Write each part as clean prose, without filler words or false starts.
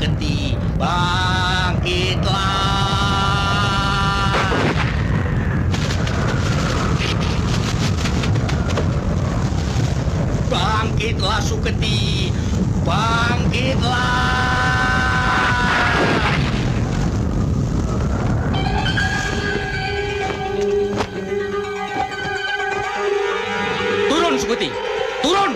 Suketi, bangkitlah! Bangkitlah Suketi, bangkitlah! Turun Suketi, turun!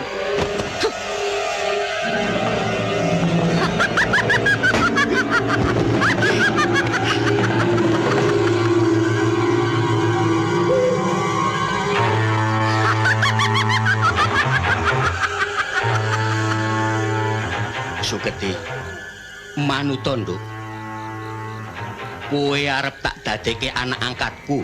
Suketi, manutondo, kowe arep tak dadekke anak angkatku.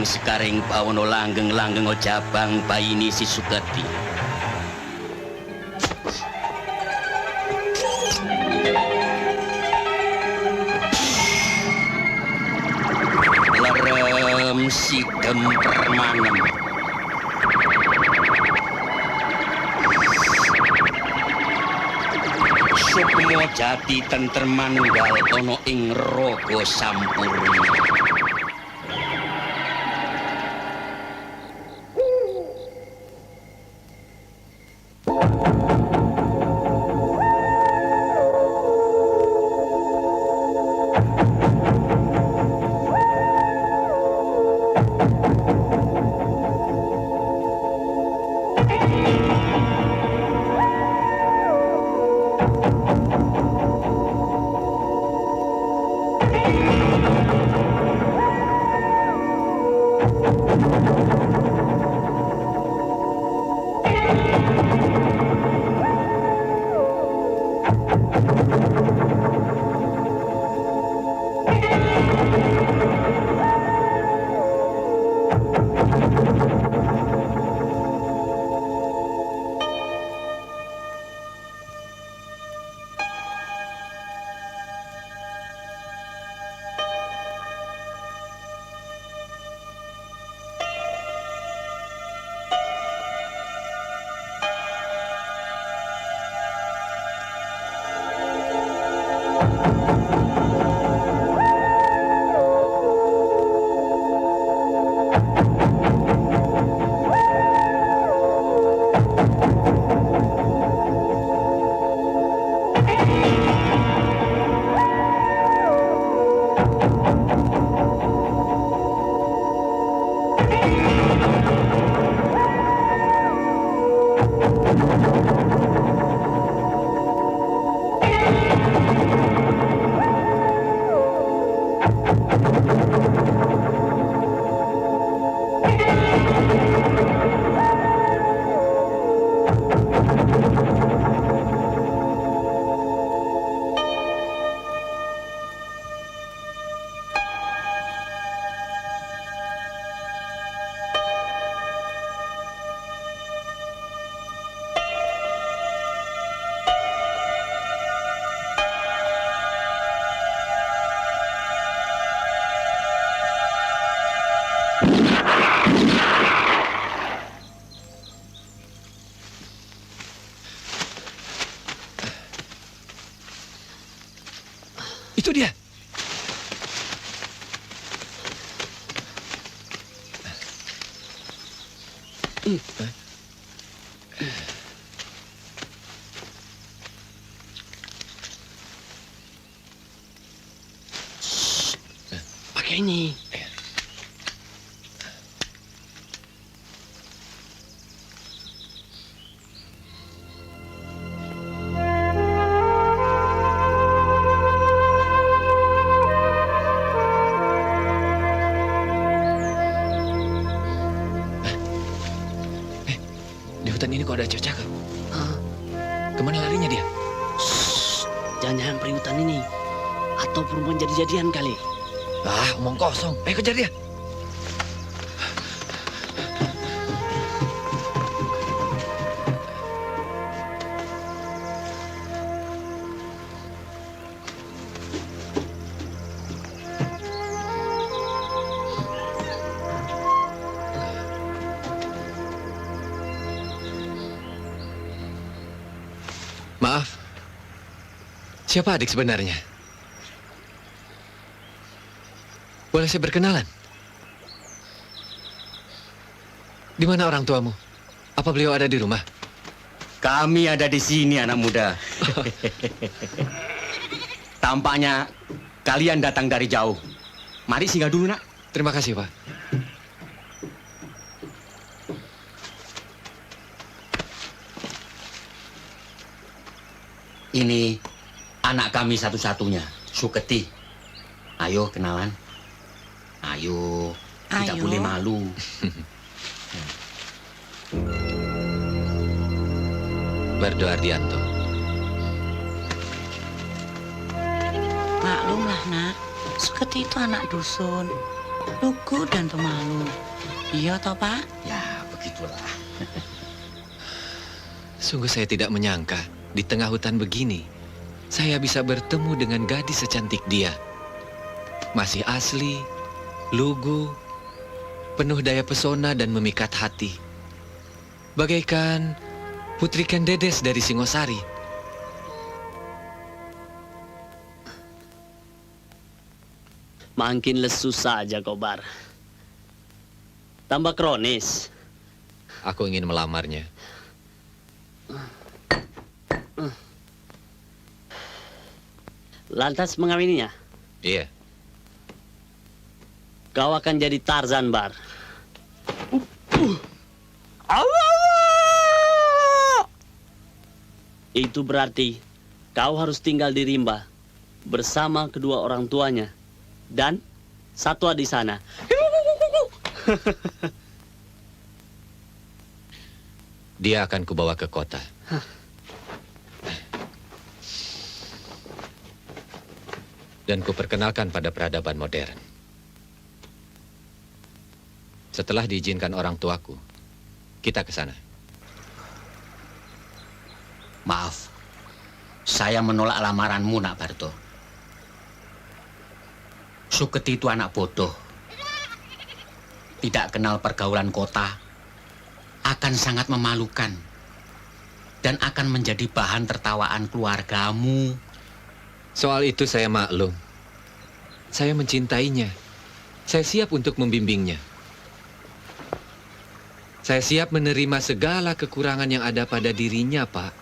Sekaring pawono langgeng-langgeng ojabang bayini si Suketi. Lerem sigem permanem. Sukmo jati tentrem manunggal ana ing raga sampurna. Itu dia. Pakai ini. Di hutan ini kok ada cewek cakep? Kemana larinya dia? Jangan-jangan peri hutan ini. Atau perempuan jadi-jadian kali. Ah, omong kosong. Ayo kejar dia. Maaf, siapa adik sebenarnya? Boleh saya berkenalan? Di mana orang tuamu? Apa beliau ada di rumah? Kami ada di sini, anak muda. Tampaknya kalian datang dari jauh. Mari singgah dulu, nak. Terima kasih, Pak. Ini anak kami satu-satunya, Suketi. Ayo kenalan. Ayo, tidak Ayo. boleh malu. Bardo Ardianto. Maklumlah, nak. Suketi itu anak dusun. Lugu dan pemalu. Iya toh, Pak? Ya, begitulah. Sungguh saya tidak menyangka di tengah hutan begini saya bisa bertemu dengan gadis secantik dia. Masih asli, lugu, penuh daya pesona dan memikat hati. Bagaikan Putri Kendedes dari Singosari. Makin lesu saja, Kobar. Tambah kronis. Aku ingin melamarnya. Lantas mengawininya, Iya. kau akan jadi Tarzan, Bar. Itu berarti kau harus tinggal di rimba bersama kedua orang tuanya dan satwa di sana. Dia akan kubawa ke kota. Dan kuperkenalkan pada peradaban modern. Setelah diizinkan orang tuaku, kita ke sana. Maaf, saya menolak lamaranmu, nak Barto. Suketi itu anak bodoh. Tidak kenal pergaulan kota, akan sangat memalukan. Dan akan menjadi bahan tertawaan keluargamu. Soal itu saya maklum. Saya mencintainya. Saya siap untuk membimbingnya. Saya siap menerima segala kekurangan yang ada pada dirinya, Pak.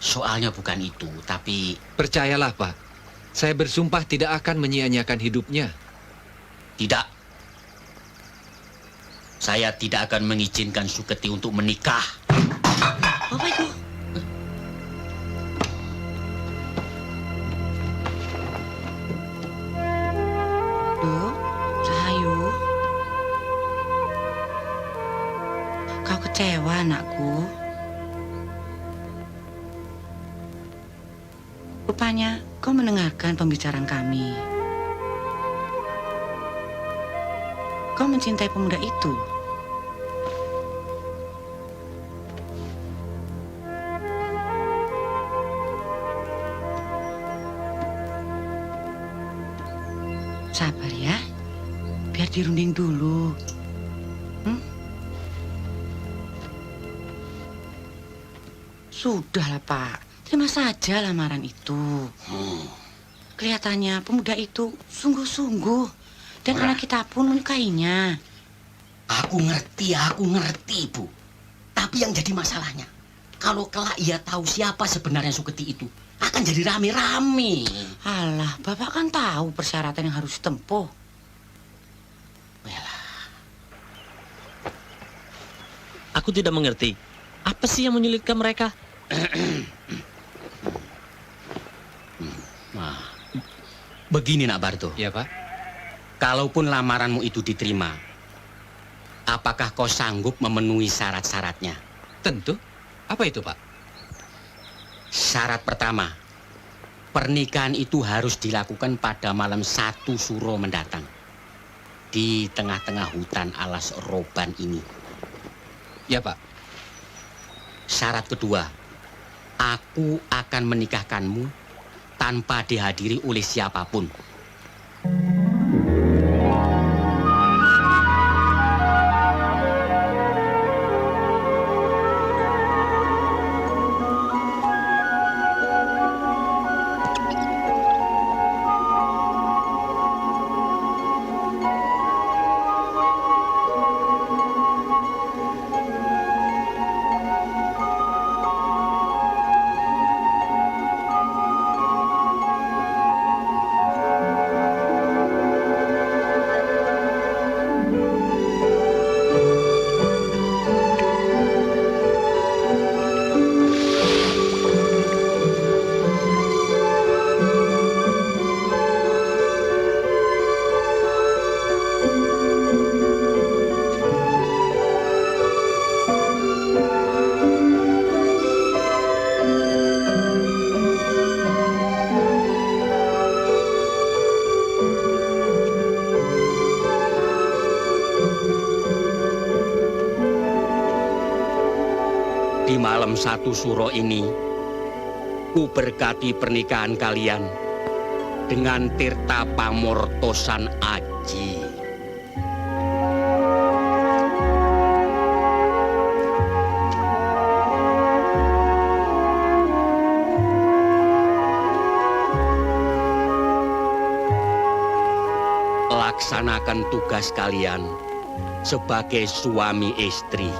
Soalnya bukan itu, tapi Percayalah, Pak. Saya bersumpah tidak akan menyia-nyiakan hidupnya. tidak. Saya tidak akan mengizinkan Suketi untuk menikah. Apa itu? Duh, Rahayu. Kau kecewa, anakku. Rupanya kau mendengarkan pembicaraan kami. Kau mencintai pemuda itu. Sabar ya, biar dirunding dulu. Sudahlah, Pak. Terima saja lamaran itu. Kelihatannya pemuda itu sungguh-sungguh. Dan anak kita pun menyukainya. Aku ngerti, Bu. Tapi yang jadi masalahnya, kalau kelak ia tahu siapa sebenarnya Suketi itu, akan jadi rame-rame. Alah, Bapak kan tahu persyaratan yang harus ditempuh. Aku tidak mengerti. Apa sih yang menyulitkan mereka? Nah, begini, nak Barto. Ya, Pak? Kalaupun lamaranmu itu diterima, apakah kau sanggup memenuhi syarat-syaratnya? Tentu. Apa itu, Pak? Syarat pertama, pernikahan itu harus dilakukan pada malam 1 Suro mendatang. Di tengah-tengah hutan alas roban ini. Ya, Pak. Syarat kedua, aku akan menikahkanmu tanpa dihadiri oleh siapapun. Di malam satu suro ini, ku berkati pernikahan kalian dengan tirta pamortosan aji. Laksanakan tugas kalian sebagai suami istri.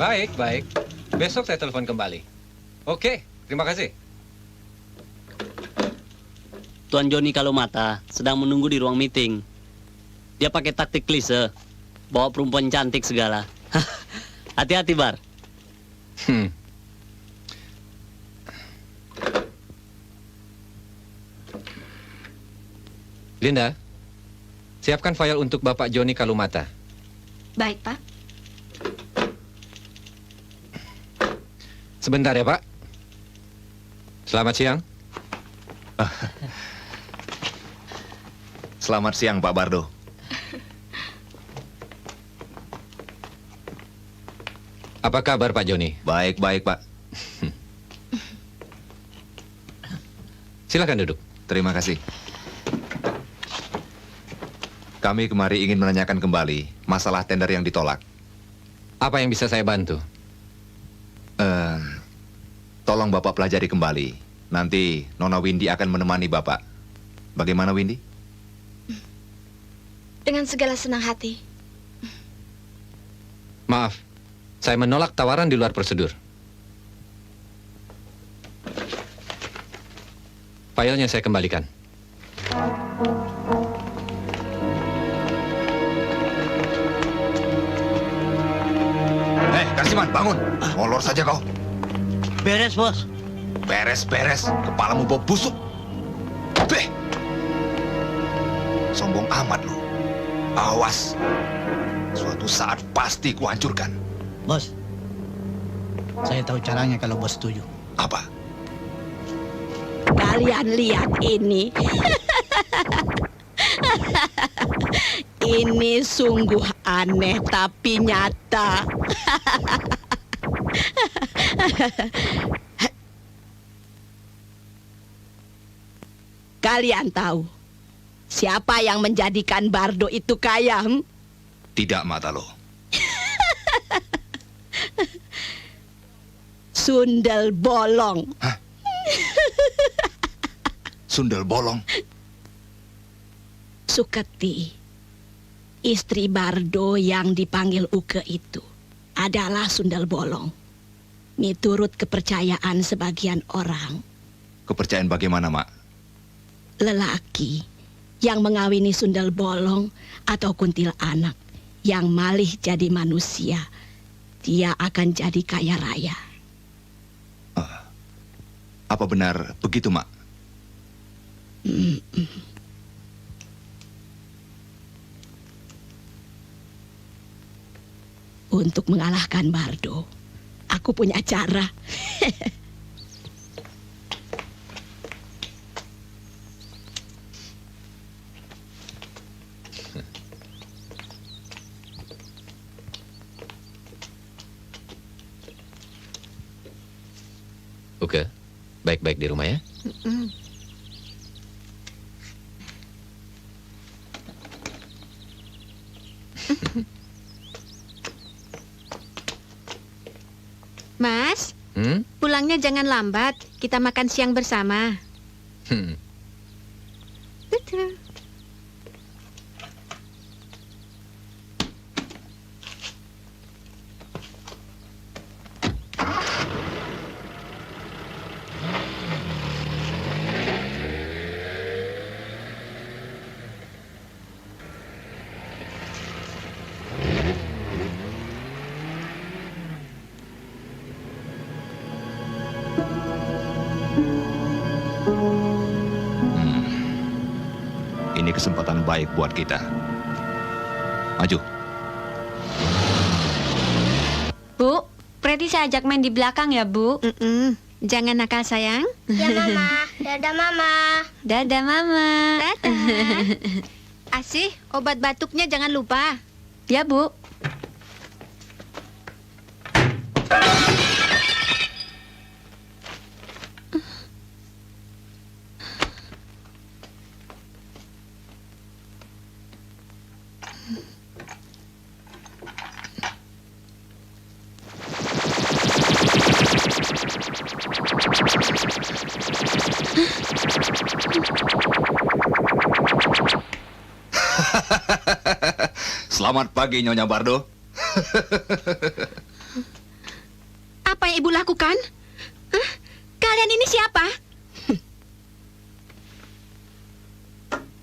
Baik, baik. Besok saya telepon kembali. Oke, terima kasih. Tuan Joni Kalumata sedang menunggu di ruang meeting. Dia pakai taktik klise, bawa perempuan cantik segala. Hati-hati, Bar. Linda, siapkan file untuk Bapak Joni Kalumata. Baik, Pak. Sebentar ya, Pak. Selamat siang. Selamat siang, Pak Bardo. Apa kabar, Pak Joni? Baik-baik, Pak. Silakan duduk. Terima kasih. Kami kemari ingin menanyakan kembali masalah tender yang ditolak. Apa yang bisa saya bantu? Tolong Bapak pelajari kembali. Nanti Nona Windy akan menemani Bapak. Bagaimana, Windy? Dengan segala senang hati. Maaf, saya menolak tawaran di luar prosedur. Filenya saya kembalikan. Kasiman, bangun. Molor saja kau. Beres, Bos. Beres-beres, kepalamu bau busuk. Beh! Sombong amat lu. Awas. Suatu saat pasti kuhancurkan. Bos, saya tahu caranya kalau bos setuju. Apa? Kalian lihat ini. Ini sungguh aneh tapi nyata. Kalian tahu siapa yang menjadikan Bardo itu kaya? Tidak, Matalo. Sundel bolong. Sundel bolong. Suketi, istri Bardo yang dipanggil Uke itu adalah sundel bolong. Miturut kepercayaan sebagian orang. Kepercayaan bagaimana, Mak? Lelaki yang mengawini sundel bolong atau kuntil anak yang malih jadi manusia, dia akan jadi kaya raya. Apa benar begitu, Mak? Untuk mengalahkan Bardo, aku punya cara. Oke, baik-baik di rumah ya. Mas, pulangnya jangan lambat. Kita makan siang bersama. Betul. Ini kesempatan baik buat kita. Maju. Bu, Preti saya ajak main di belakang ya, Bu. Jangan nakal, sayang. Ya, Mama. Dadah, Mama. Dadah, Mama. Dadah. Asih, obat batuknya jangan lupa. Ya, Bu. Selamat pagi, Nyonya Bardo. Apa yang Ibu lakukan? Hah? Kalian ini siapa?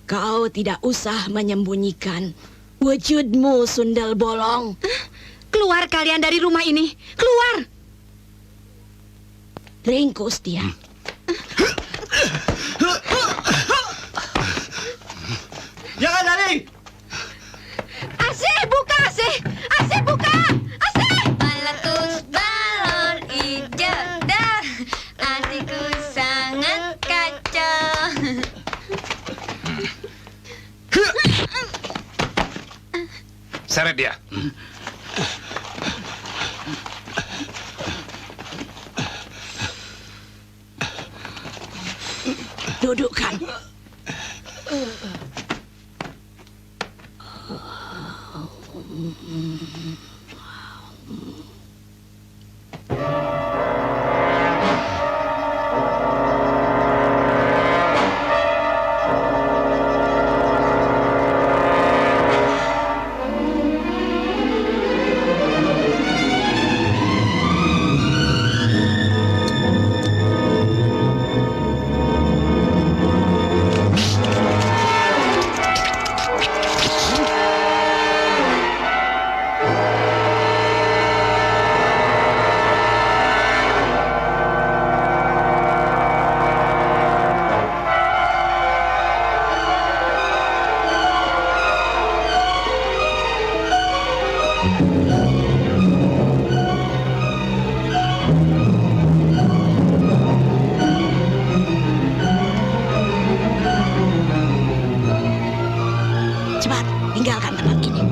Kau tidak usah menyembunyikan wujudmu, Sundel Bolong. Keluar kalian dari rumah ini. Keluar! Ringkus dia. Jangan lari! Asih, buka Asih! Asih, buka! Asih! Meletus balon hijau dah, hatiku sangat kacau. Seret dia. Dudukkan. Cepat, tinggalkan tempat ini.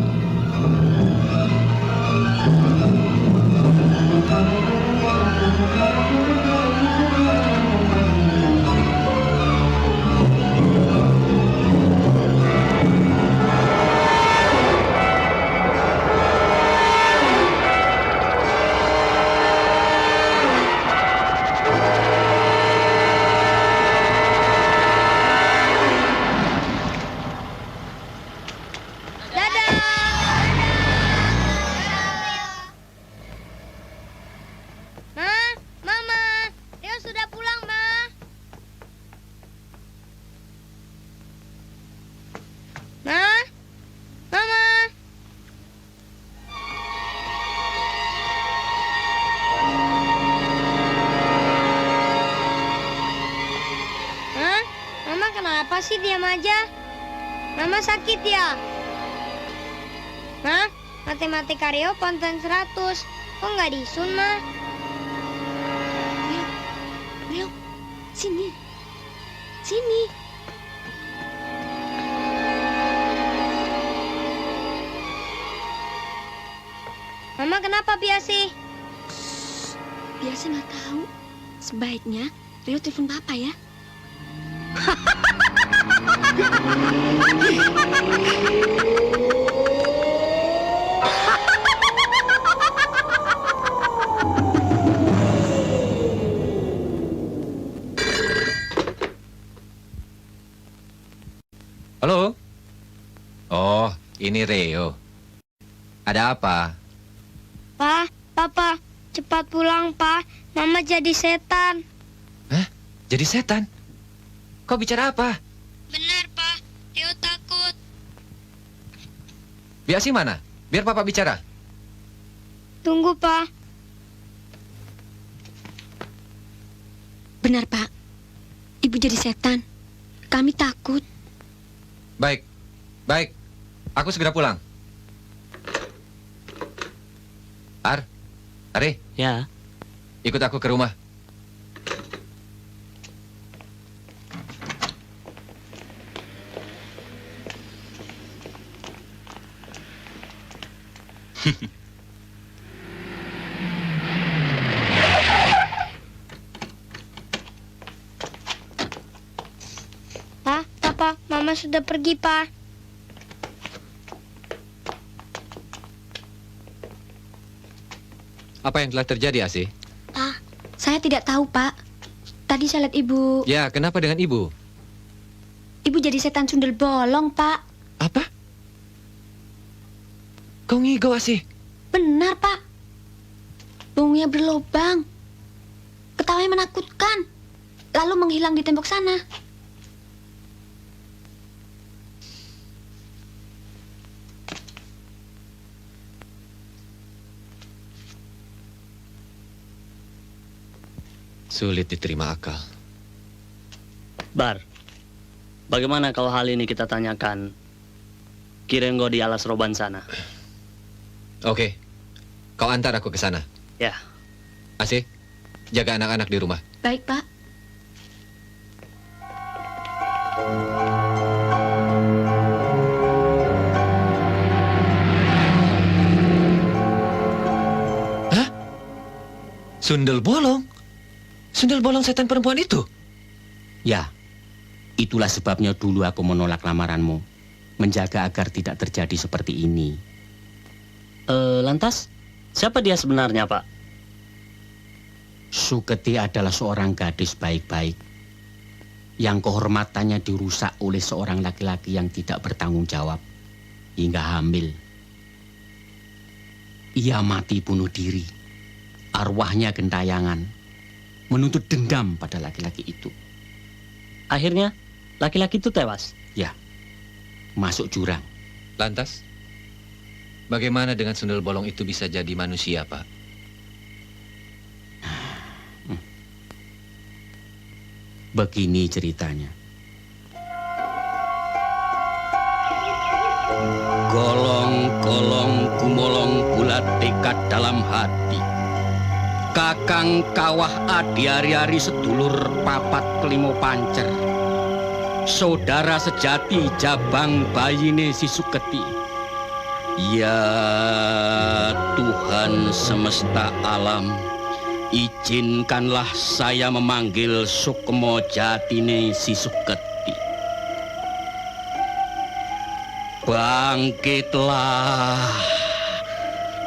Ma, Mama, Rio sudah pulang, Ma. Ma, Mama. Hah? Mama kenapa sih diam aja? Mama sakit ya? Ma, matematika Rio konten 100. Kok nggak disun, Ma? Rio, sini. Sini. Mama kenapa Biasi? Biasa nggak tahu. Sebaiknya Rio telepon Papa ya. Halo? Oh, ini Rio. Ada apa? Pa, Papa, cepat pulang, Pa. Mama jadi setan. Hah? Jadi setan? Kau bicara apa? Benar, Pa. Rio takut. Biasi mana? Biar Papa bicara. Tunggu, Pa. Benar, Pak. Ibu jadi setan. Kami takut. Baik, baik. Aku segera pulang. Ari, Ya, ikut aku ke rumah. Pa, Papa, Mama sudah pergi, Pa. Apa yang telah terjadi, Asi? Pak, saya tidak tahu, Pak. Tadi saya lihat Ibu. Ya, kenapa dengan ibu? Ibu jadi setan sundel bolong, Pak. Apa? Kau ngigau, Asi? Benar, Pak. Baunya berlobang. Ketawanya menakutkan. Lalu menghilang di tembok sana. Sulit diterima akal. Bar, bagaimana kalau hal ini kita tanyakan Kirenggo di alas roban sana? Oke, kau antar aku ke sana. Ya. Asih, jaga anak-anak di rumah. Baik, Pak. Hah? Sundel bolong? Sundel bolong setan perempuan itu? Ya, itulah sebabnya dulu aku menolak lamaranmu. Menjaga agar tidak terjadi seperti ini. Lantas, siapa dia sebenarnya, Pak? Suketi adalah seorang gadis baik-baik yang kehormatannya dirusak oleh seorang laki-laki yang tidak bertanggung jawab hingga hamil. Ia mati bunuh diri. Arwahnya gentayangan, menuntut dendam pada laki-laki itu. Akhirnya, laki-laki itu tewas. Ya, masuk jurang. Lantas, bagaimana dengan sundel bolong itu bisa jadi manusia, Pak? Begini ceritanya. Golong-golong gumolong bulat tekad dalam hati. Kakang kawah adi ari-ari sedulur papat kelimo pancer. Saudara sejati jabang bayine si Suketi. Ya Tuhan semesta alam, izinkanlah saya memanggil Sukmo jatine si Suketi. Bangkitlah,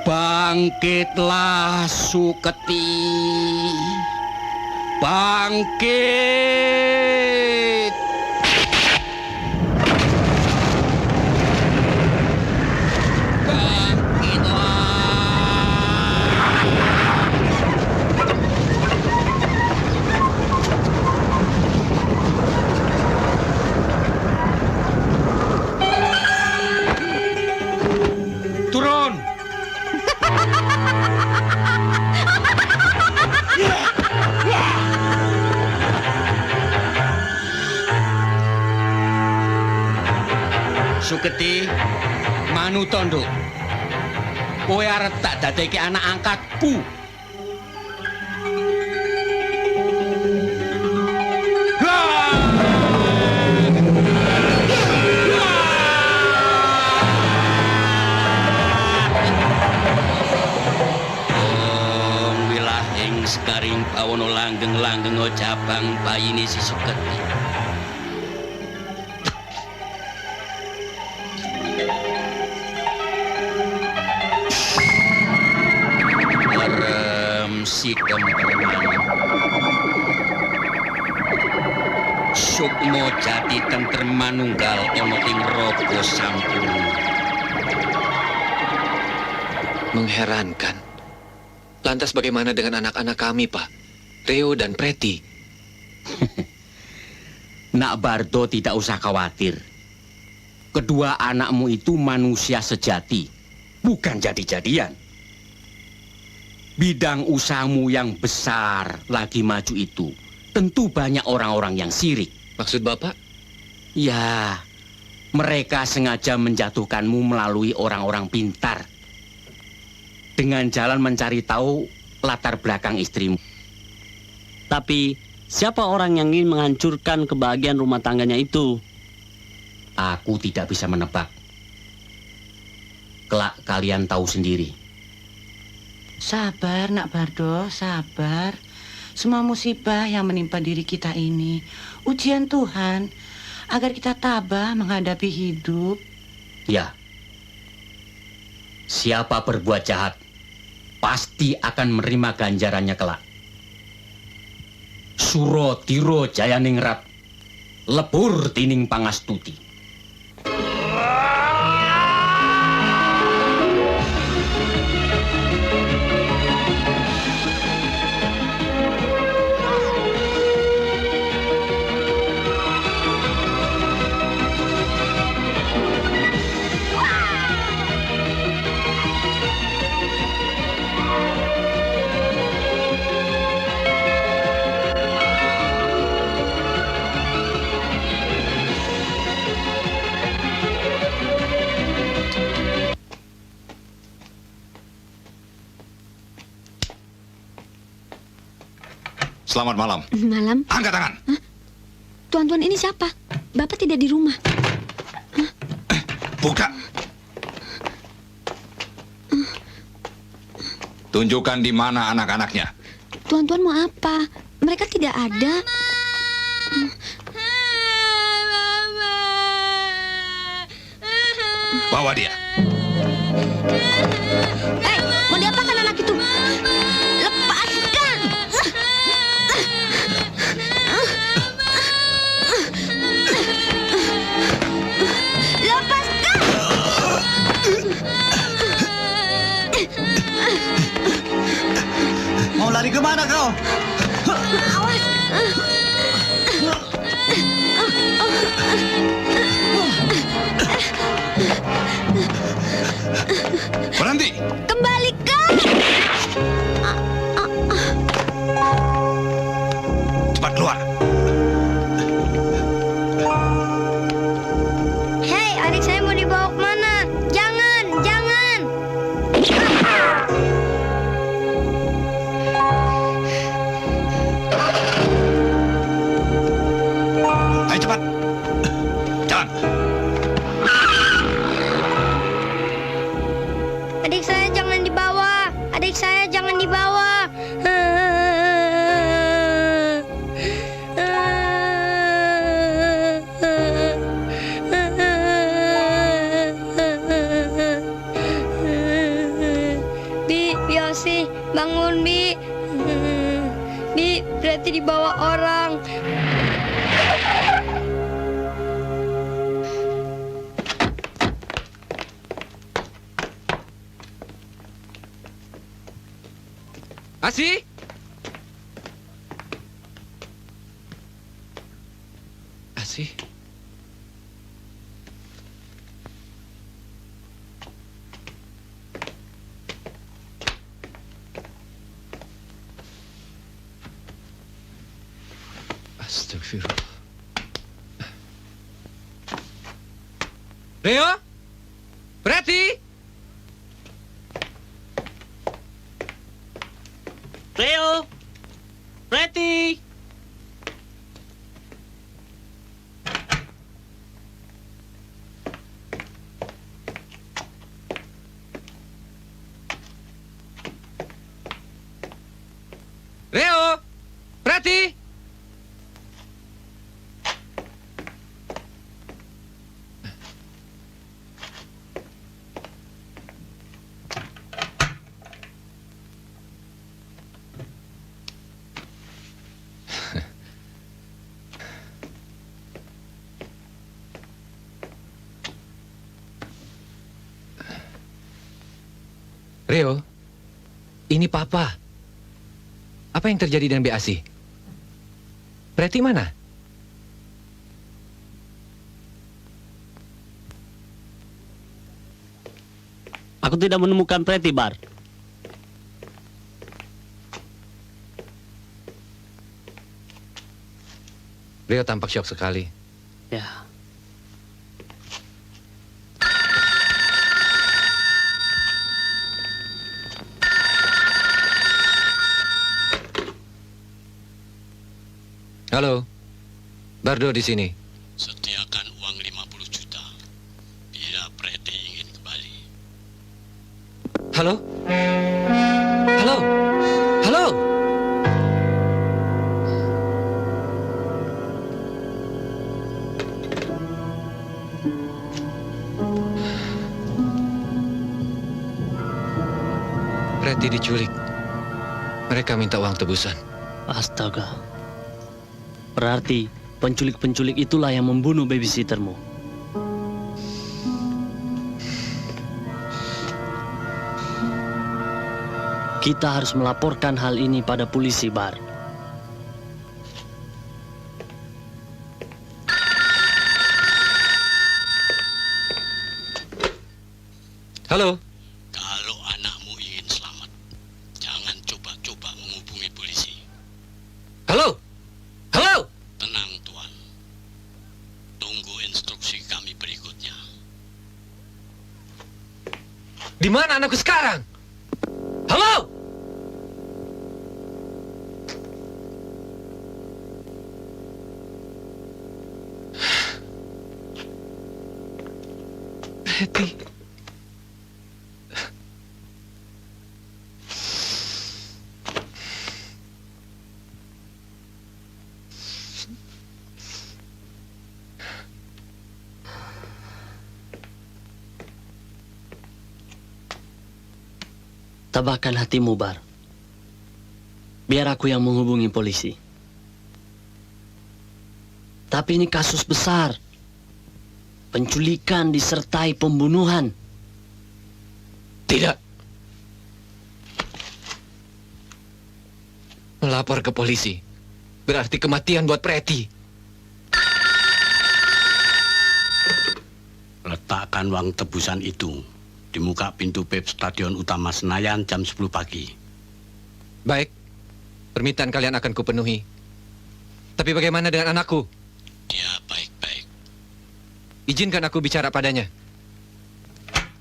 bangkitlah Suketi, bangkit. Turun! Suketi, manu tondo. Kowe arep tak dadeke anak angkatku. Sekaring pawono langgeng-langgeng jabang bayine si Suketi. Merem sikem permana. Sukmo jati tentrem manunggal ana ing raga sampurna. Mengherankan. Lantas bagaimana dengan anak-anak kami, Pak? Reo dan Preti. Nak Bardo tidak usah khawatir. Kedua anakmu itu manusia sejati, bukan jadi-jadian. Bidang usahamu yang besar lagi maju itu, tentu banyak orang-orang yang sirik. Maksud Bapak? Ya, mereka sengaja menjatuhkanmu melalui orang-orang pintar. Dengan jalan mencari tahu latar belakang istrimu. Tapi, siapa orang yang ingin menghancurkan kebahagiaan rumah tangganya itu? Aku tidak bisa menebak. Kelak kalian tahu sendiri. Sabar, Nak Bardo, sabar. Semua musibah yang menimpa diri kita ini ujian Tuhan agar kita tabah menghadapi hidup. Ya. Siapa berbuat jahat pasti akan menerima ganjarannya kelak. Suro tiro jayaningrat, lebur tining pangastuti. Selamat malam. Malam. Angkat tangan. Tuan-tuan ini siapa? Bapak tidak di rumah. Buka. Tunjukkan di mana anak-anaknya. Tuan-tuan mau apa? Mereka tidak ada. Bawa dia. Mau diapakan anak itu? Lepaskan! Lepaskan! Mau lari kemana kau? Awas! Berhenti. Kembalikan! Cepat keluar. Hei, adik saya mau dibawa kemana? Jangan, jangan. Ayo cepat. Jalan. Adik saya jangan dibawa. Adik saya jangan dibawa. Bi Osi, bangun Bi. Bi, berarti dibawa orang. Asi? Asi? Astagfirullah. Leo? Preti? Leo, Preti. Leo? Preti? Rio, ini Papa. Apa yang terjadi dengan Bi Asi? Preti mana? Aku tidak menemukan Preti, Bar. Rio tampak syok sekali. Ya. Halo, Bardo di sini. Sediakan uang 50 juta bila Preti ingin kembali. Halo? Halo? Halo? Preti diculik. Mereka minta uang tebusan. Astaga. Berarti penculik-penculik itulah yang membunuh babysittermu. Kita harus melaporkan hal ini pada polisi, Bar. Halo? Kalau anakmu ingin selamat, jangan coba-coba menghubungi polisi. Halo? Halo? Tenang, Tuan. Tunggu instruksi kami berikutnya. Di mana anakku sekarang? Halo? Preti. Tabahkan hatimu, Bar. Biar aku yang menghubungi polisi. Tapi ini kasus besar. Penculikan disertai pembunuhan. Tidak. Melapor ke polisi berarti kematian buat Preti. Letakkan uang tebusan itu di muka pintu PEP Stadion Utama Senayan jam 10 pagi. Baik, permintaan kalian akan kupenuhi. Tapi bagaimana dengan anakku? Ya, baik-baik. Izinkan aku bicara padanya.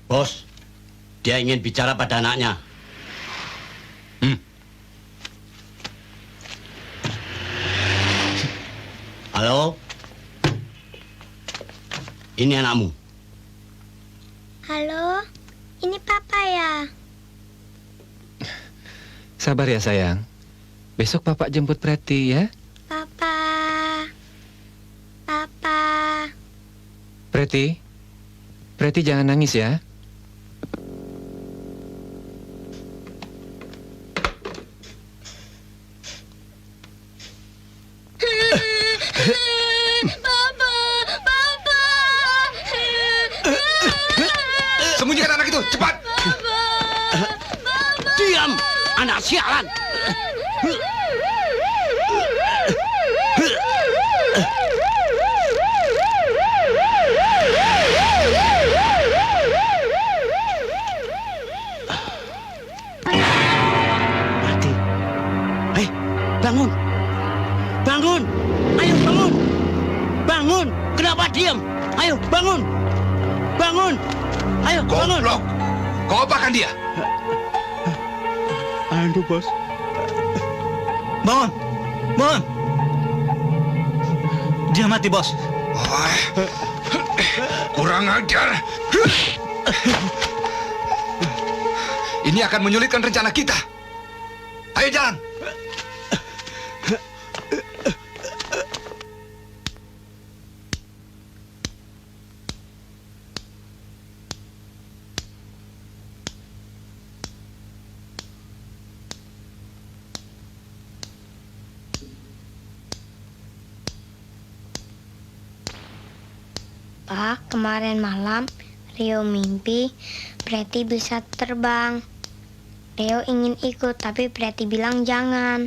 Bos, dia ingin bicara pada anaknya. Halo? Ini anakmu. Halo, ini Papa ya? Sabar ya sayang. Besok Papa jemput Preti ya. Papa. Papa. Preti. Preti jangan nangis ya. Papa. Papa. Sembunyikan anak itu, cepat! Diam, anak sialan. Mati. Hei, bangun. Bangun. Ayo bangun. Bangun. Kenapa diam? Ayo bangun. Bangun. Ayo bangun. Goblok! Kau apakan dia? Aduh, Bos. Bangun! Bangun! Dia mati, Bos. Kurang ajar. Ini akan menyulitkan rencana kita. Ayo jalan. Pak, kemarin malam Rio mimpi Preti bisa terbang. Rio ingin ikut, tapi Preti bilang jangan.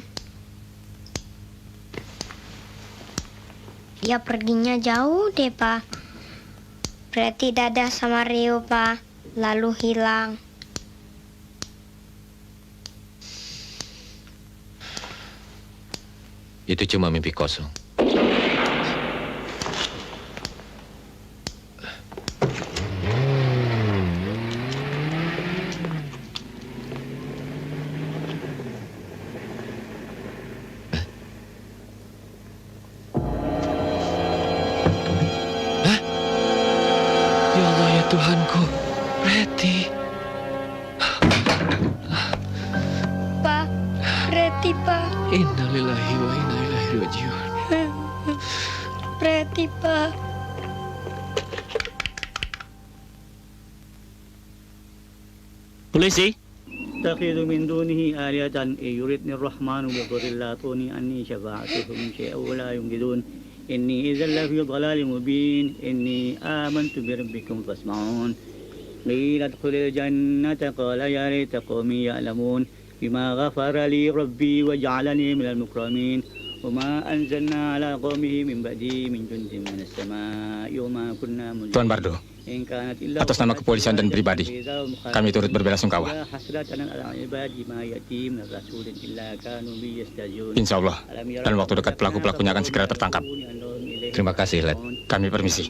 Dia perginya jauh deh, Pak. Preti dadah sama Rio, Pak. Lalu hilang. Itu cuma mimpi kosong. Ya Allah, ya Tuhanku, Preti. Pak, Preti, Pak. Innalillahi wa inna ilaihi rajiun. Preti, Pak. Polisi? تتخذ من دونه آلهة إن يردني الرحمن بضر لا تغني عني شفاعتهم شيئا ولا ينقذون إني إذا لفي ضلال مبين إني آمنت بربكم فاسمعون قيل ادخل الجنة قال يا ليت قومي يعلمون بما غفر لي ربي وجعلني من المكرمين وما أنزلنا على قومه من بعده من جند من السماء وما كنا منزلين. Tuan Bardo, atas nama kepolisian dan pribadi, kami turut berbelasungkawa. Insya Allah, dalam waktu dekat pelaku-pelakunya akan segera tertangkap. Terima kasih, Led. Kami permisi.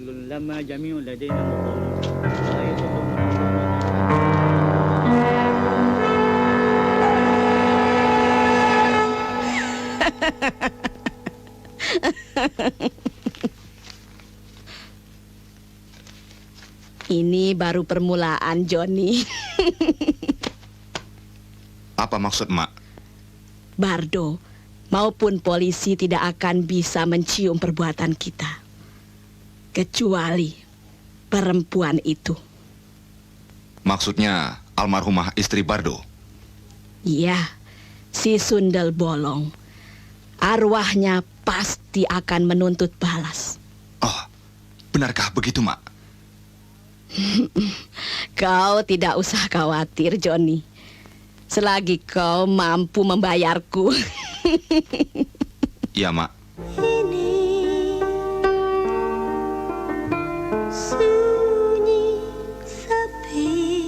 Ini Ini baru permulaan, Joni. Apa maksud Mak? Bardo maupun polisi tidak akan bisa mencium perbuatan kita. Kecuali perempuan itu. Maksudnya almarhumah istri Bardo? Iya, si Sundel Bolong. Arwahnya pasti akan menuntut balas. Oh, benarkah begitu, Mak? Kau tidak usah khawatir, Joni. Selagi kau mampu membayarku. Iya, Mak. Sunyi sepi,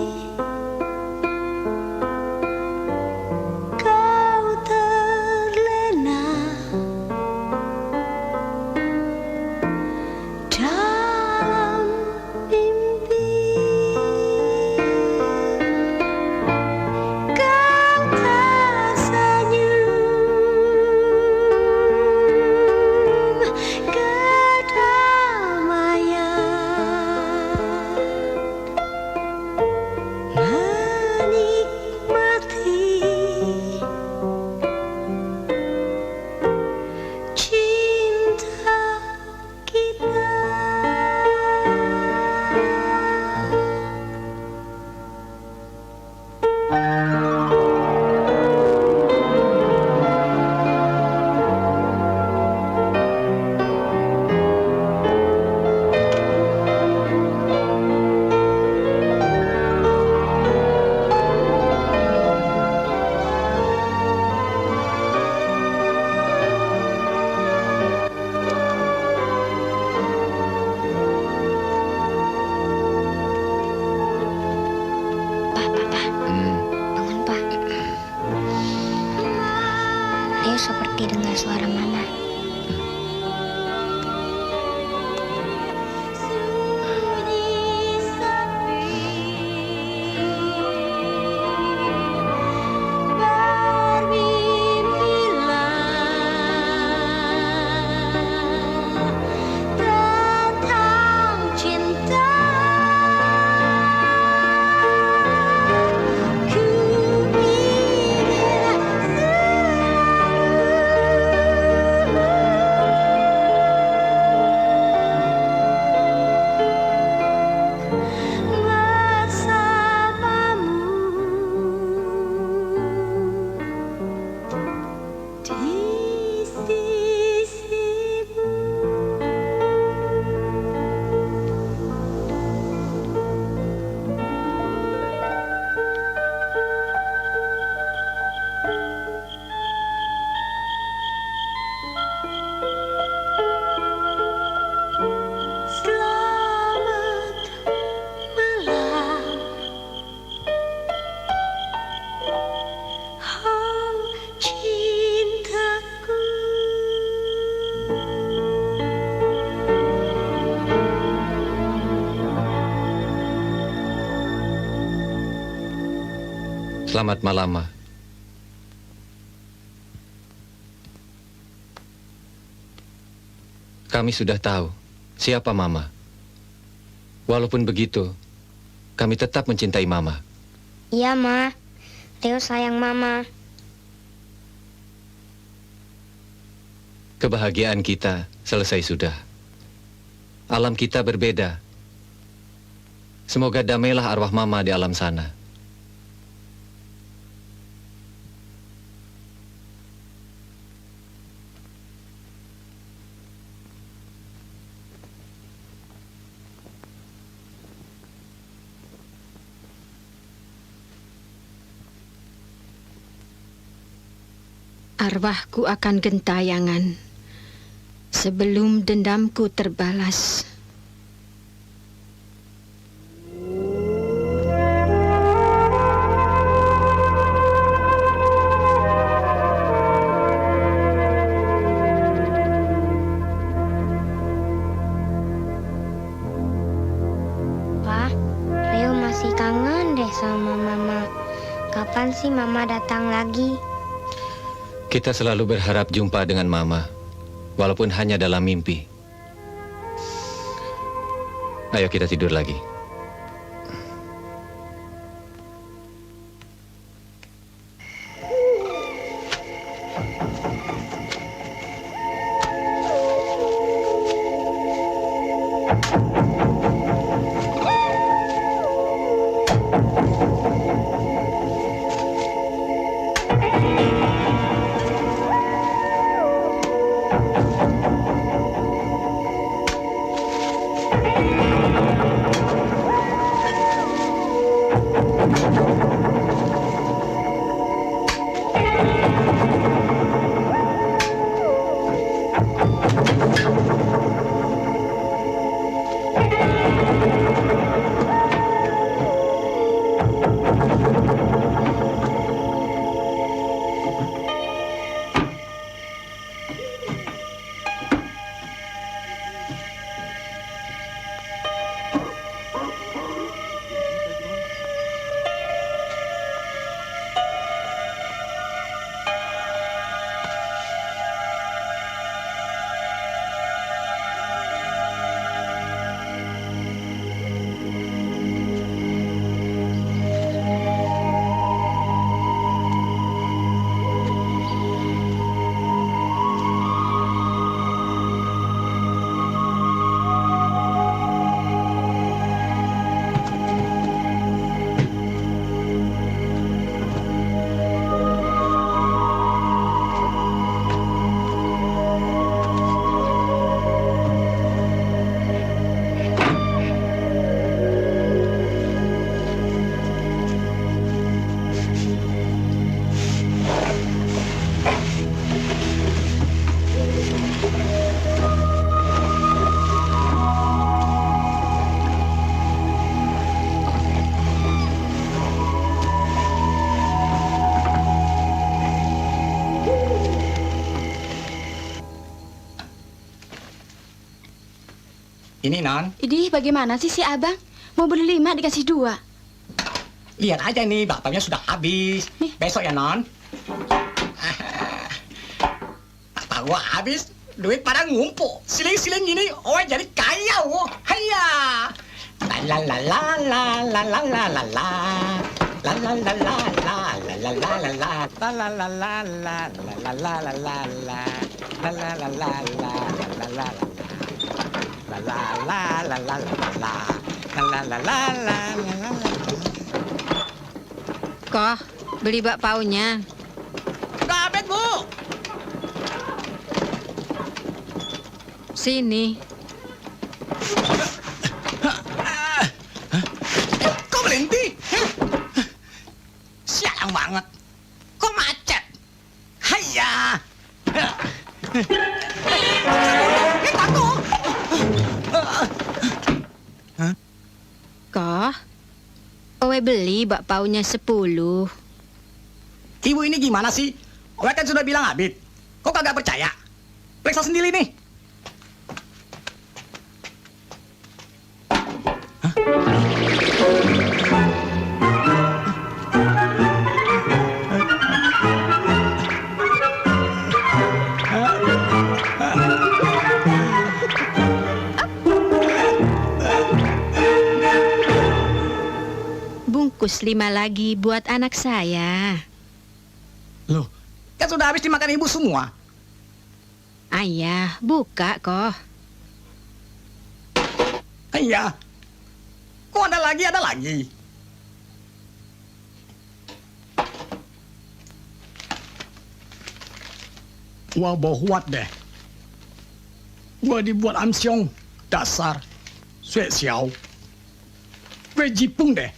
kau terlena dalam mimpi, kau tersenyum seperti dengar suara mama. Selamat malam, Ma. Kami sudah tahu siapa Mama. Walaupun begitu, kami tetap mencintai Mama. Iya, Ma. Theo sayang Mama. Kebahagiaan kita selesai sudah. Alam kita berbeda. Semoga damailah arwah Mama di alam sana. Arwahku akan gentayangan sebelum dendamku terbalas. Pa, Leo masih kangen deh sama Mama. Kapan sih Mama datang lagi? Kita selalu berharap jumpa dengan Mama, walaupun hanya dalam mimpi. Ayo kita tidur lagi. Ini, Non. Idih, bagaimana sih si abang? Mau beli 5 dikasih 2. Lihat aja nih, bakpanya sudah habis. Besok ya, Non. Apa gua habis? Duit pada ngumpul. Siling-siling gini, oh jadi kaya, oh. Haya. La la la la la la la la la la. La la la la la la la la la la. La la la la la la la la la la la. La la la la la la la la la. La la la la la la la. La la la la la la la. Kok beli bakpaunya? Udah habis, Bu. Sini. Kok berhenti? Sialan banget. Kok macet? Haya. Kok Owe beli bakpaunya 10. Ibu ini gimana sih? Owe kan sudah bilang habis. Kok kagak percaya? Periksa sendiri nih. Bungkus 5 lagi buat anak saya. Loh, kan sudah habis dimakan ibu semua. Ayah, buka kok. Iya. Kok ada lagi, ada lagi. Wah, bohwat deh. Gua dibuat amsyong. Dasar. Sue xiao. Gue jipung deh.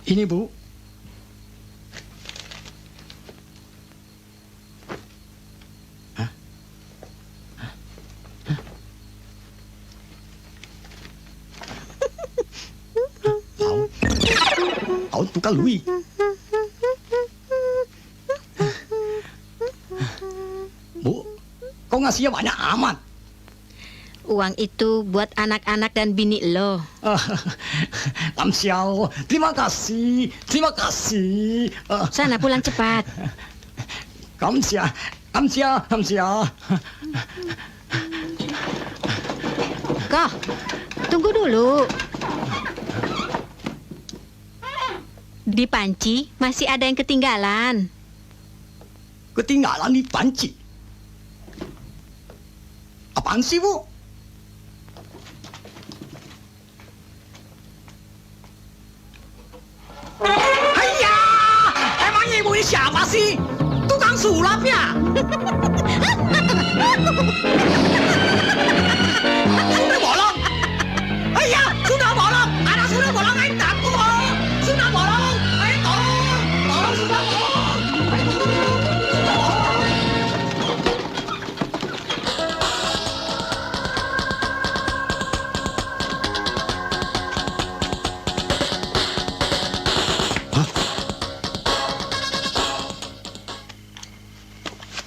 Ini, Bu. Hah? Tahu tukang Lui. Bu, kok ngasihnya banyak amat? Uang itu buat anak-anak dan bini lo. Lam Xiao, terima kasih, terima kasih. Sana pulang cepat. Kamsia, kamsia, kamsia. Kok, tunggu dulu. Di panci masih ada yang ketinggalan. Ketinggalan di panci? Apaan sih, Bu? Hayya! Emangnya ibu ini siapa sih? Tukang sulap ya? Sudah bolong! Hayya! Sudah bolong! Anak sudah bolong, ayo takut! Sudah bolong! Ayo tolong! Tolong, sudah bolong! Ayo tolong! Sudah bolong!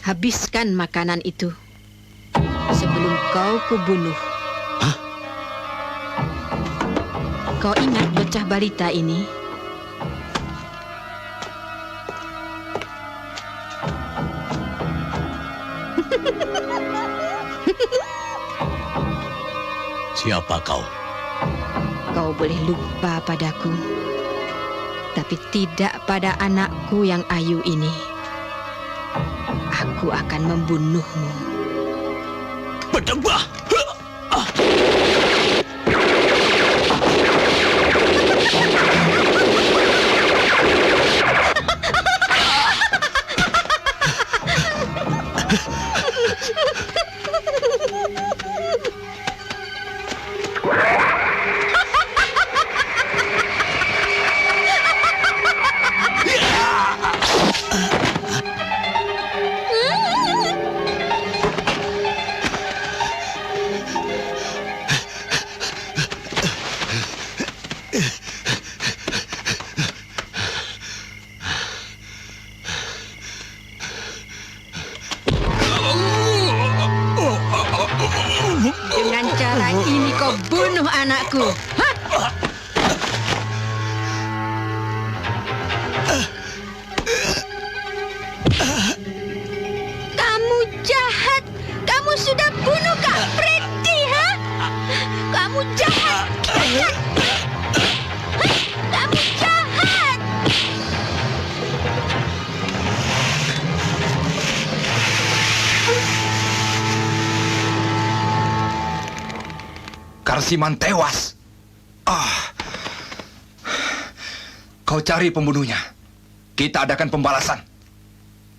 Habiskan makanan itu sebelum kau kubunuh. Hah? Kau ingat bocah balita ini? Siapa kau? Kau boleh lupa padaku, tapi tidak pada anakku yang ayu ini. Aku akan membunuhmu. Berdebah! aku. Hah? Kamu jahat. Kamu sudah bunuh Kak Pretty, ha? Kamu jahat. Kamu jahat. Karsiman tewas. Kau cari pembunuhnya. Kita adakan pembalasan.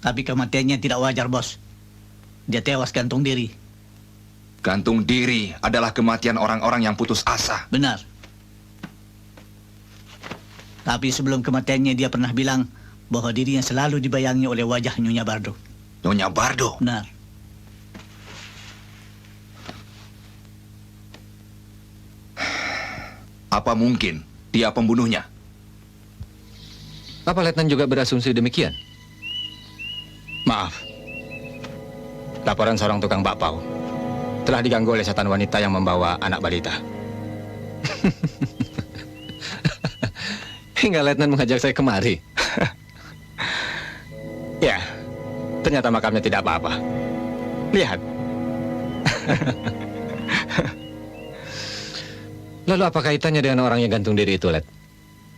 Tapi kematiannya tidak wajar, Bos. Dia tewas gantung diri. Gantung diri adalah kematian orang-orang yang putus asa. Benar. Tapi sebelum kematiannya dia pernah bilang bahwa dirinya selalu dibayangi oleh wajah Nyonya Bardo. Nyonya Bardo? Benar. Apa mungkin dia pembunuhnya? Apa Letnan juga berasumsi demikian? Maaf. Laporan seorang tukang bakpao telah diganggu oleh setan wanita yang membawa anak balita. Hingga Letnan mengajak saya kemari. Ya, ternyata makamnya tidak apa-apa. Lihat. Lalu apa kaitannya dengan orang yang gantung diri itu, Let?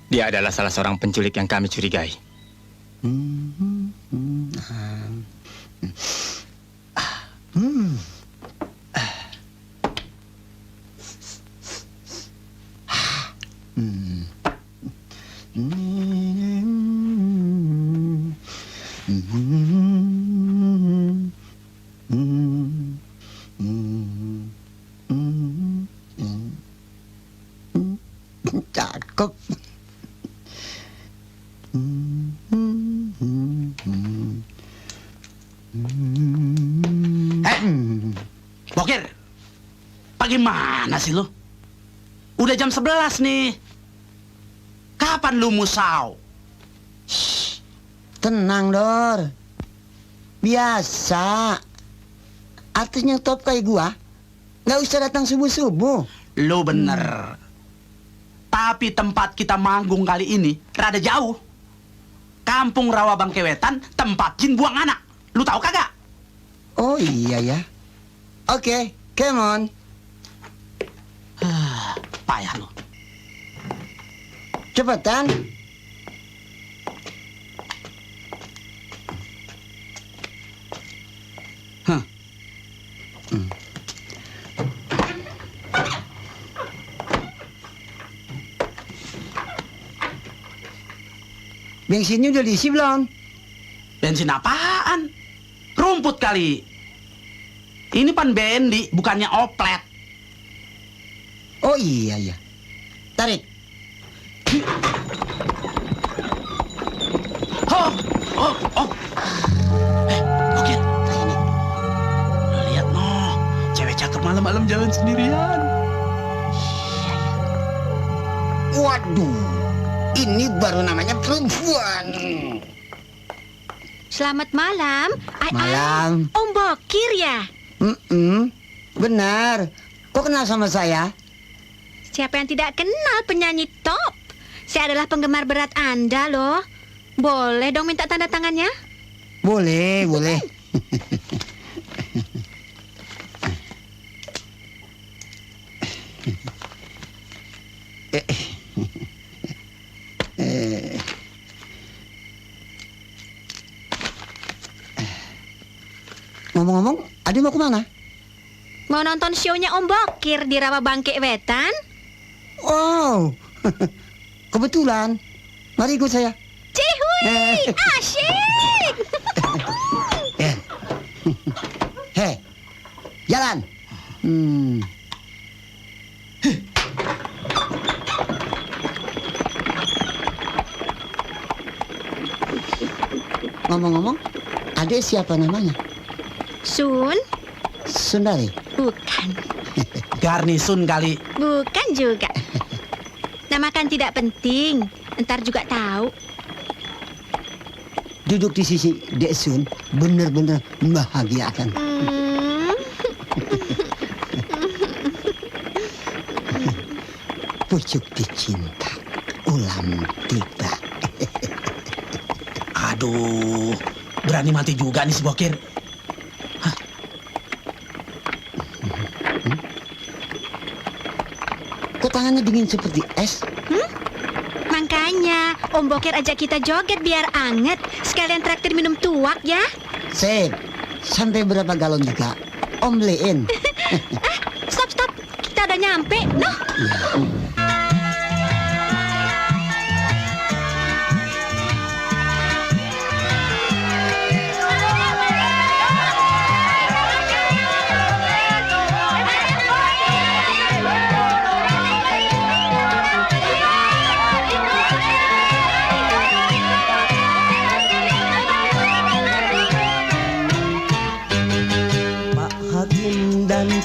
Dia adalah salah seorang penculik yang kami curigai. Cakep. Bokir, bagaimana sih lu? Udah jam 11 nih. Kapan lu musau? Tenang, Dor. Biasa. Artisnya top kayak gua, nggak usah datang subuh-subuh. Lu bener. Tapi tempat kita manggung kali ini rada jauh. Kampung Rawa Bangkewetan, tempat jin buang anak. Lu tahu kagak? Oh iya ya. Oke, come on. Payah lu. Cepetan. Bensinnya udah diisi belum? Bensin apaan? Rumput kali. Ini pan bendi, bukannya oplet. Oh iya ya. Tarik. Oke. Lihat noh, cewek cakep malam-malam jalan sendirian. Waduh, ini baru namanya perempuan. Selamat malam. Malam. Om Bokir ya? Benar. Kok kenal sama saya? Siapa yang tidak kenal penyanyi top? Saya adalah penggemar berat Anda loh. Boleh dong minta tanda tangannya? Boleh, boleh. Ngomong-ngomong, Adi mau kemana? Mau nonton show-nya Om Bokir di Rawa Bangkewetan? Oh, kebetulan. Mari ikut saya. Cihui, asyik. Hei, jalan. Ngomong-ngomong, adik siapa namanya? Sun? Sundari? Bukan. Garnisun kali. Bukan juga. Nama kan tidak penting. Ntar juga tahu. Duduk di sisi Dek Sun benar-benar membahagiakan. pucuk dicinta ulam tiba. Aduh, berani mati juga nih si Bokir. Kok tangannya dingin seperti es? Makanya Om Bokir ajak kita joget biar anget. Sekalian traktir minum tuak ya. Sip, sampai berapa galon juga? Om beliin. Stop. Kita udah nyampe. Noh.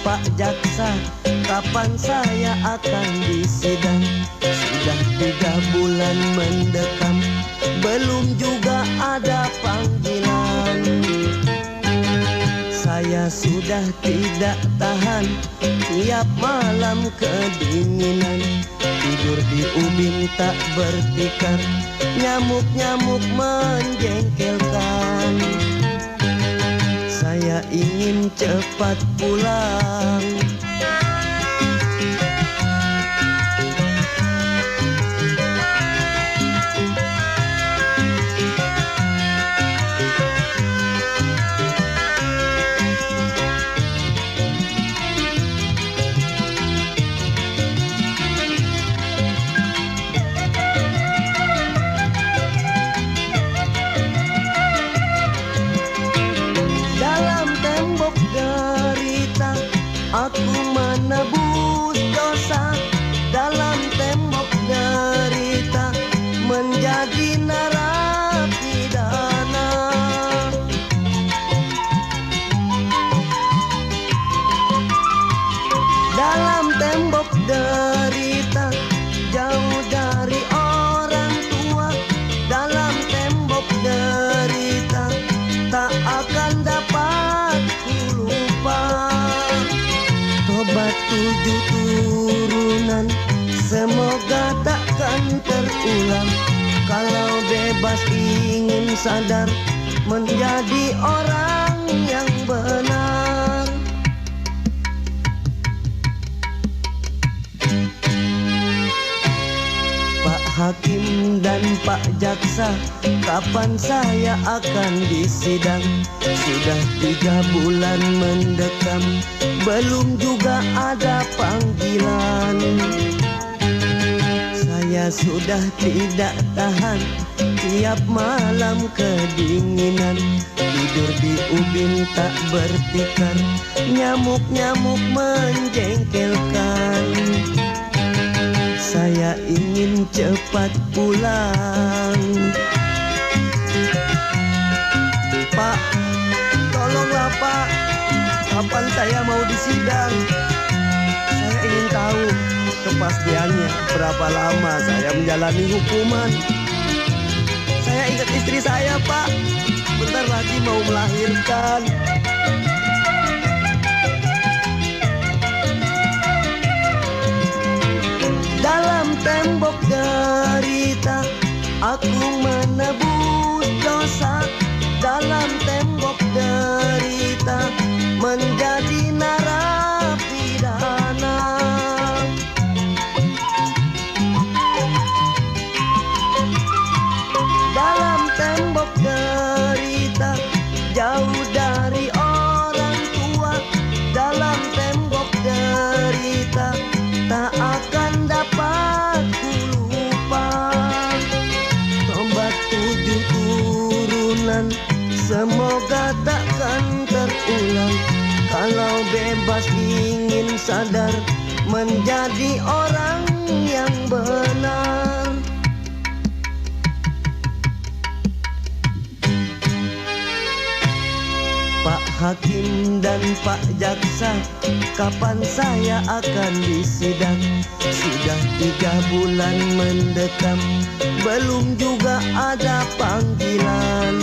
Pak Jaksa, kapan saya akan disidang? Sudah 3 bulan mendekam, belum juga ada panggilan. Saya sudah tidak tahan, tiap malam kedinginan. Tidur di ubin tak bertikar, nyamuk-nyamuk menjengkelkan. Saya ingin cepat pulang. Aku menebus dosa dalam tembok derita, menjadi narapidana. Dalam tembok derita, jauh dari orang tua. Dalam tembok derita, tak akan dapat ku lupa. Tobat 7 turunan, semoga takkan terulang. Kalau bebas ingin sadar, menjadi orang yang benar. Pak Hakim dan Pak Jaksa, kapan saya akan disidang? Sudah 3 bulan mendekam, belum juga ada panggilan. Saya sudah tidak tahan, tiap malam kedinginan. Tidur di ubin tak bertikar, nyamuk-nyamuk menjengkelkan. Saya ingin cepat pulang. Pak, tolonglah Pak, kapan saya mau disidang? Saya ingin tahu kepastiannya berapa lama saya menjalani hukuman. Saya ingat istri saya Pak, bentar lagi mau melahirkan. Dalam tembok derita, aku menebus dosa. Dalam tembok derita, menjadi narapidana. Dalam tembok derita, jauh dari orang tua. Dalam tembok derita, tak akan dapat ku lupa. Tobat 7 turunan, semoga takkan terulang. Kalau bebas ingin sadar, menjadi orang yang benar. Pak Hakim dan Pak Jaksa, kapan saya akan disidang? Sudah 3 bulan mendekam, belum juga ada panggilan.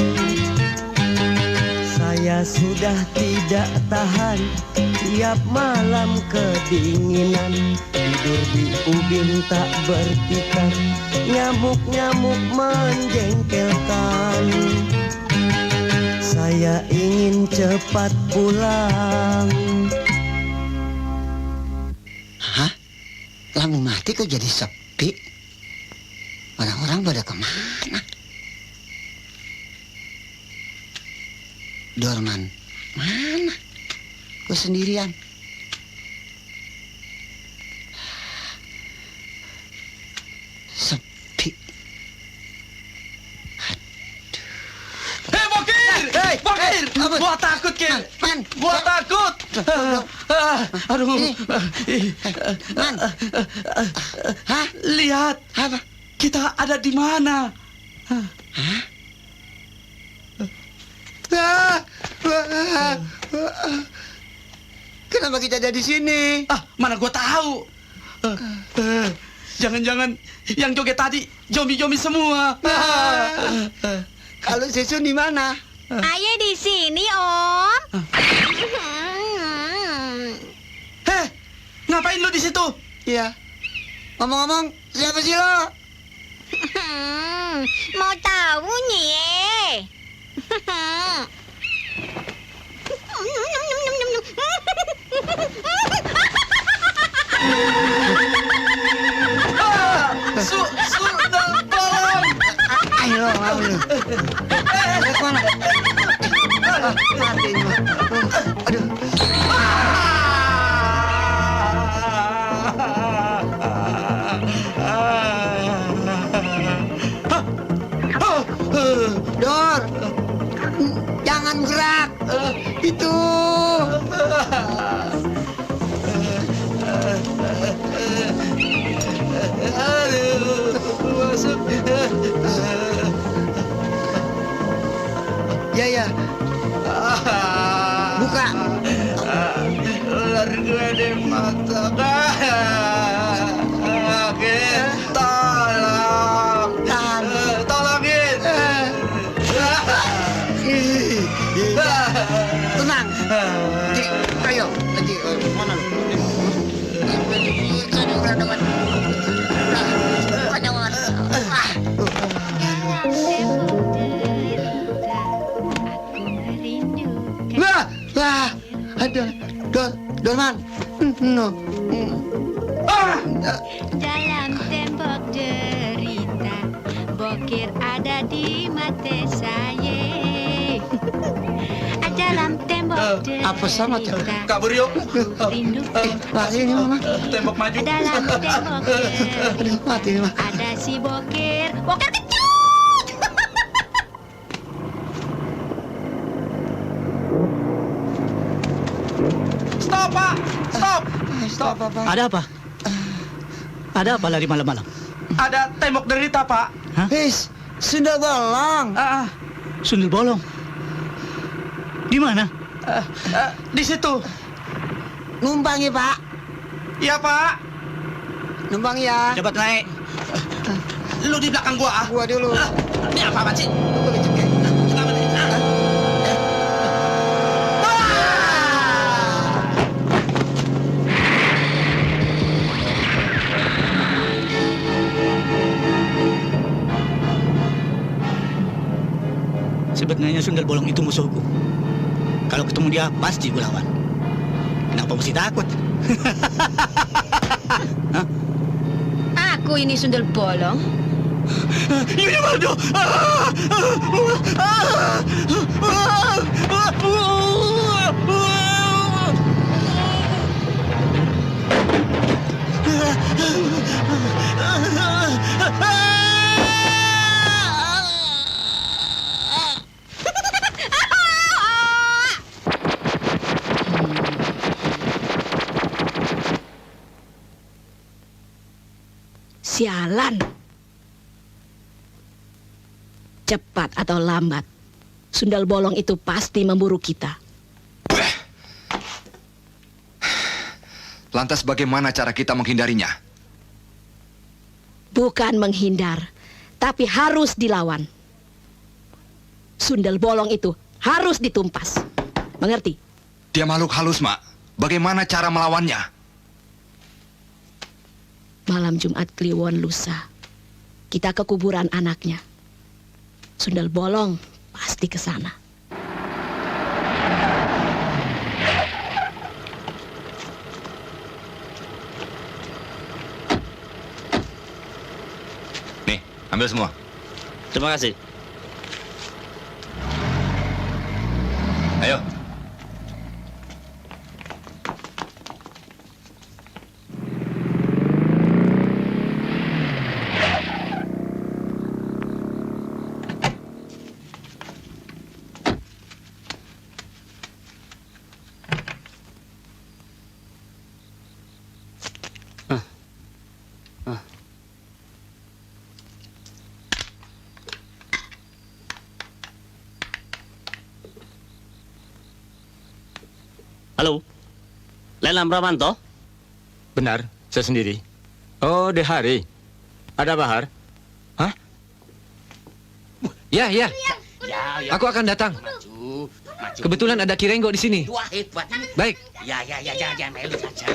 Saya sudah tidak tahan, tiap malam kedinginan, tidur di ubin tak bertikar, nyamuk-nyamuk menjengkelkan. Saya ingin cepat pulang. Hah? Lampu mati kok jadi sepi? Orang-orang pada kemana? Dorman, mana? Kok sendirian? Sepi. Hei, Bokir! Bokir! Gua takut, Kir! Gua takut! Aduh. Man. Hah? Lihat. Apa? Kita ada di mana? Hah? Kenapa kita ada di sini? Mana gua tahu. Jangan-jangan yang joget tadi Jomi-Jomi semua. Kalau Sesun di mana? Ayah di sini, Om. Heh, ngapain lu di situ? Iya. Ngomong-ngomong, siapa sih lo? Mau tahu nih? Sundal Bolong. Ayo, ayo. Kemana? Aduh. Dor, jangan gerak. Itu. Masuk. Ya, ya. Buka. Ular gue di mata. Tolong. Tolongin. Tenang. Ayo, nanti mana? Wah, ada Dorman. No. Dalam tembok derita, Bokir ada di mata saya. Dalam tembok derita, Apa sama tuh? Kabur yuk. rindu. Ini mama. Tembok maju. Dalam tembok derita, Aduh, mati ini mah. ada si Bokir. Bokir kecut. Stop, Pak. Stop. Stop, Pak. Ada apa? Ada apa lari malam-malam? Ada tembok derita, Pak. His, Sundal Bolong. Sundal Bolong? Di mana? Di situ. Numpang ya, Pak. Iya, Pak. Numpang ya. Cepat naik. Lu di belakang gua. Gua dulu. Ini apa sih? Gua kecek. Kenapa nih? Sebenarnya Sundal Bolong itu musuhku. Kalau ketemu dia pasti gue lawan. Kenapa mesti takut? Aku ini Sundal Bolong. Ini Waldo. Sialan. Cepat atau lambat, Sundal Bolong itu pasti memburu kita. Lantas bagaimana cara kita menghindarinya? Bukan menghindar, tapi harus dilawan. Sundal Bolong itu harus ditumpas. Mengerti? Dia makhluk halus, Mak. Bagaimana cara melawannya? Malam Jumat Kliwon lusa, kita ke kuburan anaknya. Sundel Bolong pasti ke sana. Nih, ambil semua. Terima kasih. Ayo. Halo, Lelam Pramanto? Benar, saya sendiri. Oh, Dehari. Ada Bahar? Hah? Ya, ya. Aku akan datang. Kebetulan ada Kirenggo di sini. Wah, hebat. Baik. Ya, Melu saja.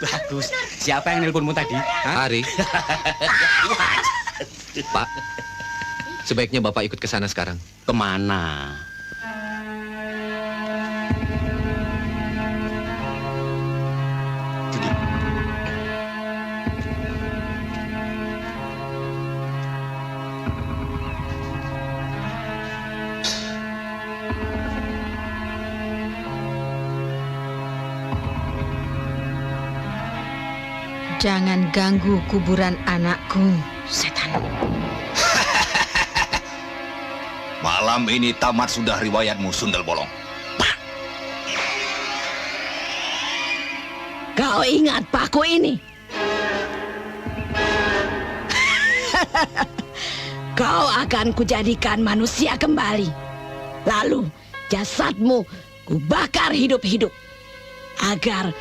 Bagus. Siapa yang nelponmu tadi? Hari. Pak, sebaiknya Bapak ikut ke sana sekarang. Kemana? Jangan ganggu kuburan anakku, setan. Malam ini tamat sudah riwayatmu, Sundel Bolong. Kau ingat paku ini? Kau akan kujadikan manusia kembali. Lalu jasadmu kubakar hidup-hidup. Agar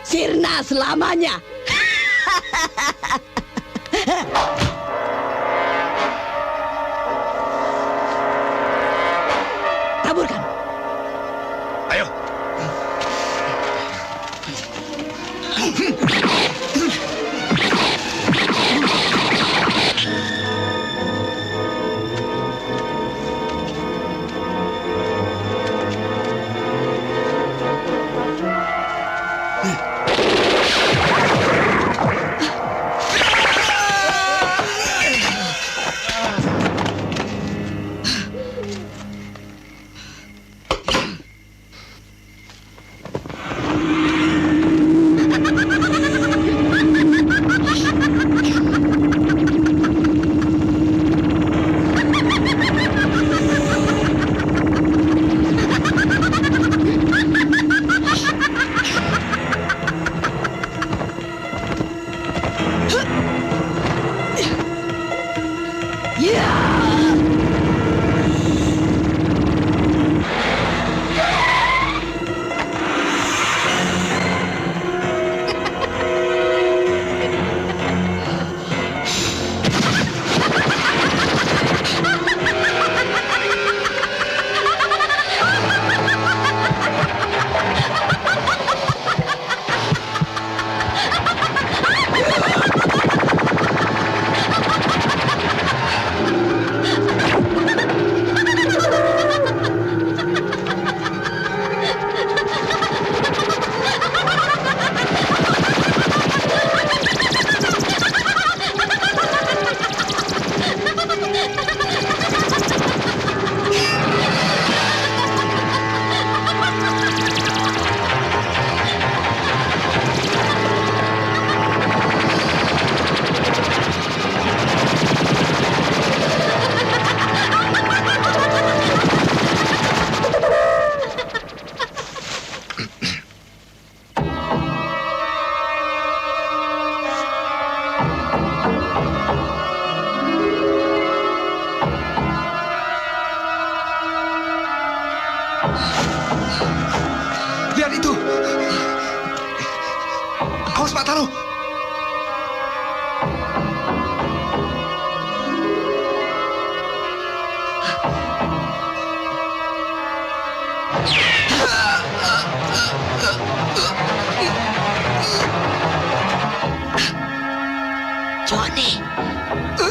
sirna selamanya. Taburkan. Ayo.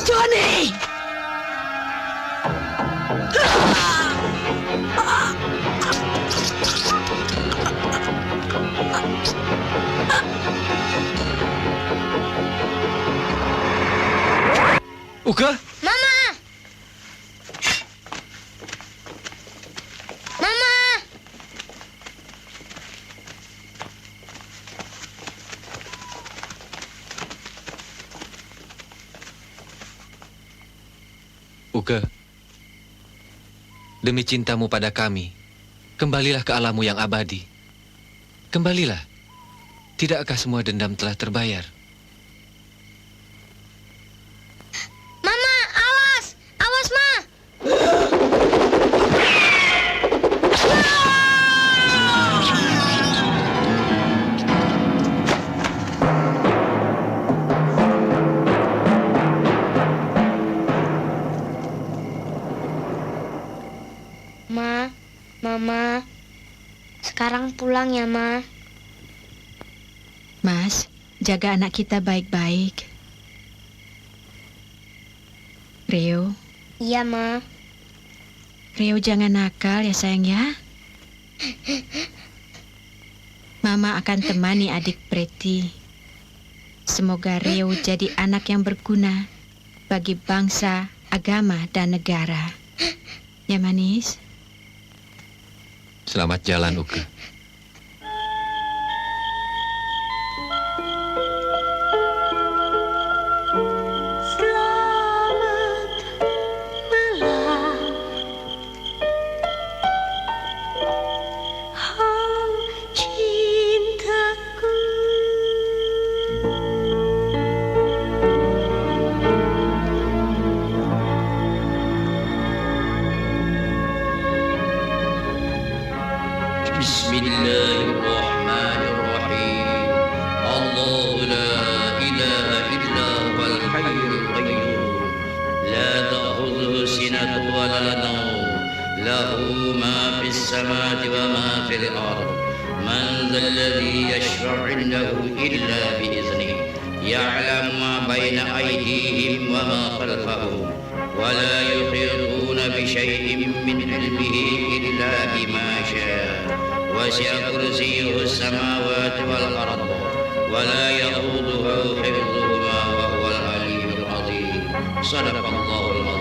Johnny! Uka? Mama! Mama! Uka, demi cintamu pada kami, kembalilah ke alammu yang abadi. Kembalilah. Tidakkah semua dendam telah terbayar? Mama, awas! Awas, Ma! Ma, Mama, sekarang pulang ya, Ma. Mas, jaga anak kita baik-baik. Rio, Iya, Ma. Rio jangan nakal ya sayang ya. Mama akan temani adik Preti. Semoga Rio jadi anak yang berguna bagi bangsa, agama, dan negara. Ya manis? Selamat jalan, Uka. بسم الله الرحمن الرحيم الله لا إله إلا هو الحي القيوم لا تأخذه سنة ولا نوم له ما في السماوات وما في الأرض من ذا الذي يشفع عنده إلا بإذنه يعلم ما بين أيديهم وما خلفهم ولا يحيطون بشيء من علمه إلا بما شاء وسع كرسيه السماوات والأرض ولا يؤوده حفظهما وهو العلي العظيم صدق الله العظيم